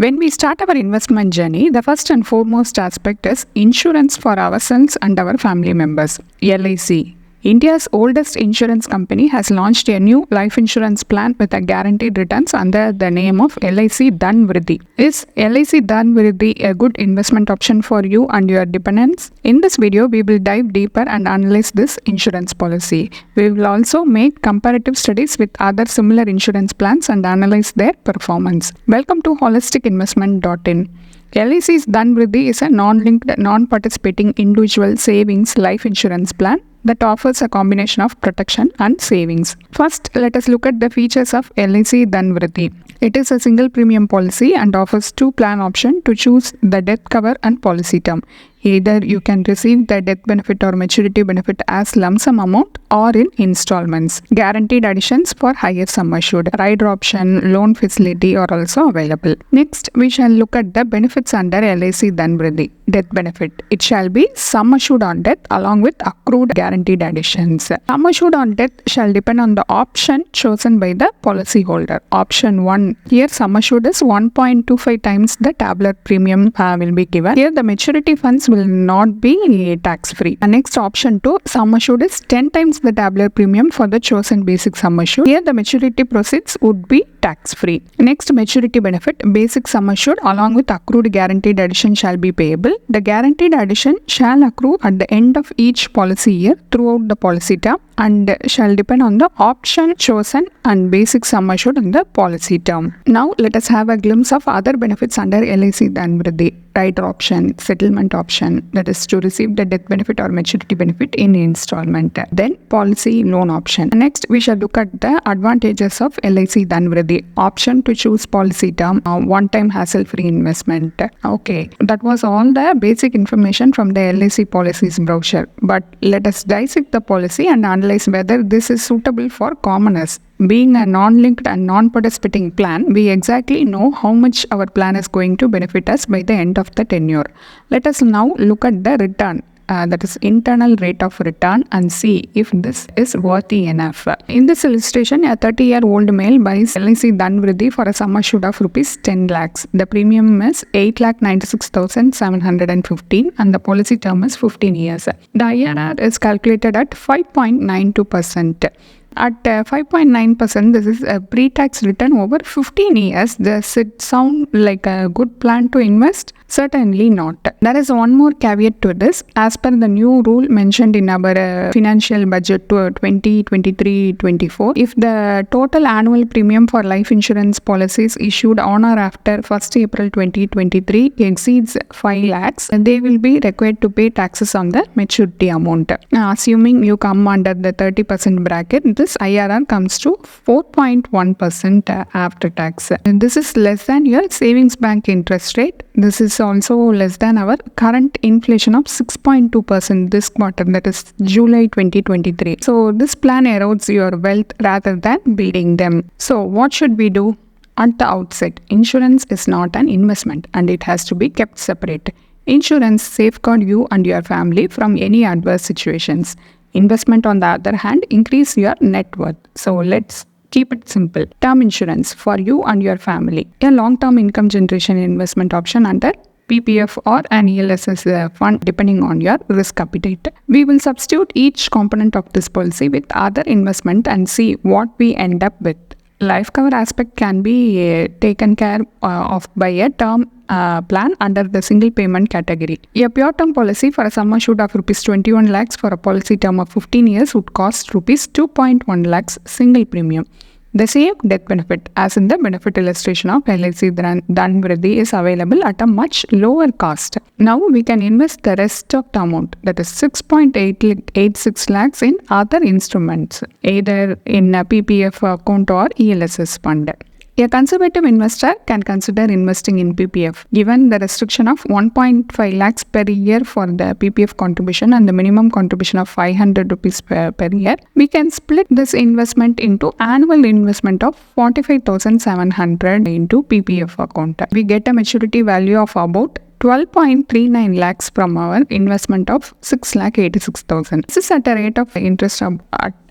When we start our investment journey, the first and foremost aspect is insurance for ourselves and our family members. LIC, India's oldest insurance company, has launched a new life insurance plan with a guaranteed returns under the name of LIC Dhan Vriddhi. Is LIC Dhan Vriddhi a good investment option for you and your dependents? In this video, we will dive deeper and analyze this insurance policy. We will also make comparative studies with other similar insurance plans and analyze their performance. Welcome to holisticinvestment.in. LIC's Dhan Vriddhi is a non-linked, non-participating individual savings life insurance plan that offers a combination of protection and savings. First, let us look at the features of LIC Dhan Vriddhi. It is a single premium policy and offers two plan options to choose the death cover and policy term. Either you can receive the death benefit or maturity benefit as lump sum amount or in installments. Guaranteed additions for higher sum assured. Rider option, loan facility are also available. Next, we shall look at the benefits under LIC Dhan Vriddhi. Death benefit. It shall be sum assured on death along with accrued guaranteed additions. Sum assured on death shall depend on the option chosen by the policyholder. Option 1. Here sum assured is 1.25 times the tabular premium will be given. Here the maturity funds will not be tax free. The next option 2, sum assured is 10 times the tabular premium for the chosen basic sum assured. Here the maturity proceeds would be tax free. Next, maturity benefit. Basic sum assured along with accrued guaranteed addition shall be payable. The guaranteed addition shall accrue at the end of each policy year throughout the policy term and shall depend on the option chosen and basic sum assured in the policy term. Now let us have a glimpse of other benefits under LIC Dhan Vriddhi. Rider option, settlement option, that is to receive the death benefit or maturity benefit in installment. Then policy loan option. Next, we shall look at the advantages of LIC Dhan Vriddhi. Option to choose policy term, one-time hassle-free investment. Okay, that was all the basic information from the LIC policies brochure. But let us dissect the policy and analyze whether this is suitable for commoners. Being a non-linked and non-participating plan, we exactly know how much our plan is going to benefit us by the end of the tenure. Let us now look at the return. That is internal rate of return, and see if this is worthy enough. In this illustration, a 30-year-old male buys LIC Dhan Vriddhi for a sum assured of rupees 10 lakhs. The premium is 8,96,715 and the policy term is 15 years. The IRR is calculated at 5.92%. At 5.9%, this is a pre-tax return over 15 years. Does it sound like a good plan to invest? Certainly not. There is one more caveat to this. As per the new rule mentioned in our financial budget to 2023-24, if the total annual premium for life insurance policies issued on or after 1st April 2023 exceeds 5 lakhs, they will be required to pay taxes on the maturity amount. Now, assuming you come under the 30% bracket, this IRR comes to 4.1% after tax. And this is less than your savings bank interest rate. This is also less than our current inflation of 6.2% this quarter, that is July 2023. So this plan erodes your wealth rather than building them. So what should we do? At the outset, insurance is not an investment and it has to be kept separate. Insurance safeguards you and your family from any adverse situations. Investment, on the other hand, increase your net worth. So let's keep it simple. Term insurance for you and your family. A long-term income generation investment option under PPF or an ELSS fund depending on your risk appetite. We will substitute each component of this policy with other investment and see what we end up with. Life cover aspect can be taken care of by a term plan under the single payment category. A pure term policy for a sum assured of rupees 21 lakhs for a policy term of 15 years would cost rupees 2.1 lakhs single premium. The same death benefit as in the benefit illustration of LIC Dhan Vriddhi is available at a much lower cost. Now we can invest the rest of the amount, that is 6.86 lakhs in other instruments, either in a PPF account or ELSS fund. A conservative investor can consider investing in PPF. Given the restriction of 1.5 lakhs per year for the PPF contribution and the minimum contribution of 500 rupees per year, we can split this investment into annual investment of 45,700 into PPF account. We get a maturity value of about 12.39 lakhs from our investment of 6,86,000. This is at a rate of interest of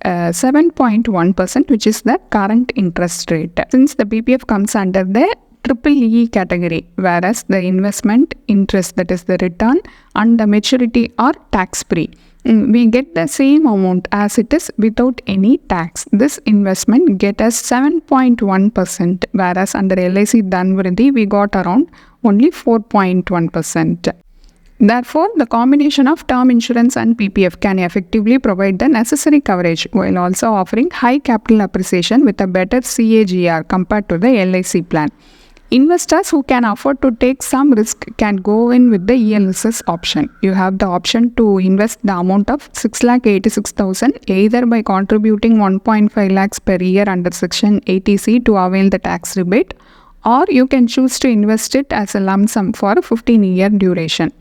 7.1%, which is the current interest rate. Since the PPF comes under the triple E category, whereas the investment interest, that is the return, and the maturity are tax free. We get the same amount as it is without any tax. This investment get us 7.1%, whereas under LIC Dhan Vriddhi we got around only 4.1%. Therefore, the combination of term insurance and PPF can effectively provide the necessary coverage while also offering high capital appreciation with a better CAGR compared to the LIC plan. Investors who can afford to take some risk can go in with the ELSS option. You have the option to invest the amount of 6,86,000 either by contributing 1.5 lakhs per year under Section 80C to avail the tax rebate, or you can choose to invest it as a lump sum for a 15-year duration.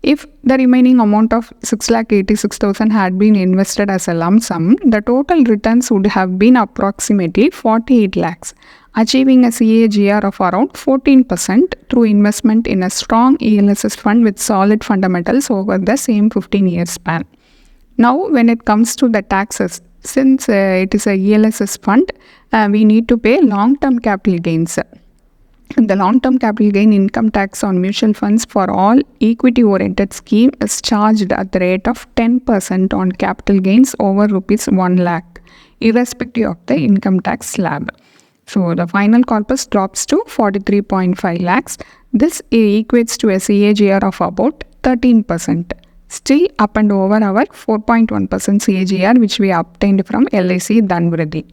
If the remaining amount of 6,86,000 had been invested as a lump sum, the total returns would have been approximately 48 lakhs, achieving a CAGR of around 14% through investment in a strong ELSS fund with solid fundamentals over the same 15-year span. Now, when it comes to the taxes, since it is a ELSS fund, we need to pay long-term capital gains. The long-term capital gain income tax on mutual funds for all equity-oriented scheme is charged at the rate of 10% on capital gains over rupees 1 lakh, irrespective of the income tax slab. So the final corpus drops to 43.5 lakhs. This equates to a CAGR of about 13%, still up and over our 4.1% CAGR which we obtained from LIC Dhan Vriddhi.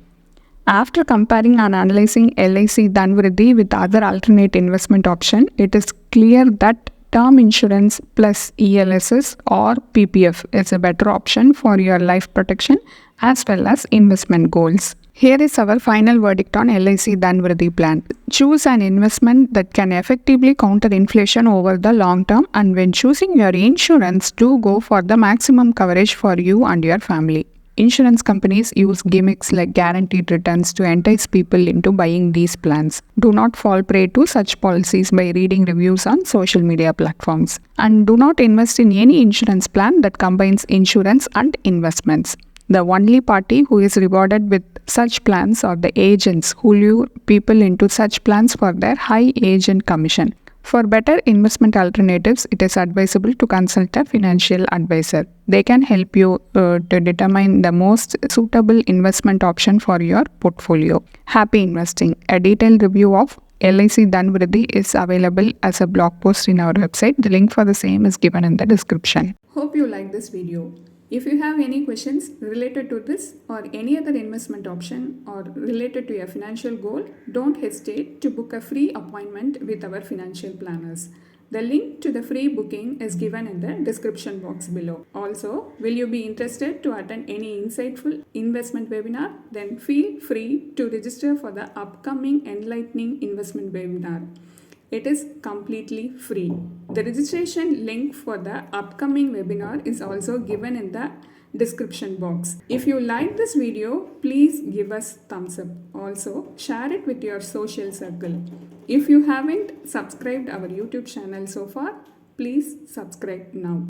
After comparing and analyzing LIC Dhan Vriddhi with other alternate investment option, it is clear that term insurance plus ELSS or PPF is a better option for your life protection as well as investment goals. Here is our final verdict on LIC Dhan Vriddhi plan. Choose an investment that can effectively counter inflation over the long term, and when choosing your insurance, do go for the maximum coverage for you and your family. Insurance companies use gimmicks like guaranteed returns to entice people into buying these plans. Do not fall prey to such policies by reading reviews on social media platforms. And do not invest in any insurance plan that combines insurance and investments. The only party who is rewarded with such plans are the agents who lure people into such plans for their high agent commission. For better investment alternatives, it is advisable to consult a financial advisor. They can help you to determine the most suitable investment option for your portfolio. Happy investing. A detailed review of LIC Dhan Vriddhi is available as a blog post in our website. The link for the same is given in the description. Hope you like this video. If you have any questions related to this or any other investment option or related to your financial goal, don't hesitate to book a free appointment with our financial planners. The link to the free booking is given in the description box below. Also, will you be interested to attend any insightful investment webinar? Then feel free to register for the upcoming enlightening investment webinar. It is completely free. The registration link for the upcoming webinar is also given in the description box. If you like this video, please give us thumbs up. Also, share it with your social circle. If you haven't subscribed our YouTube channel so far, please subscribe now.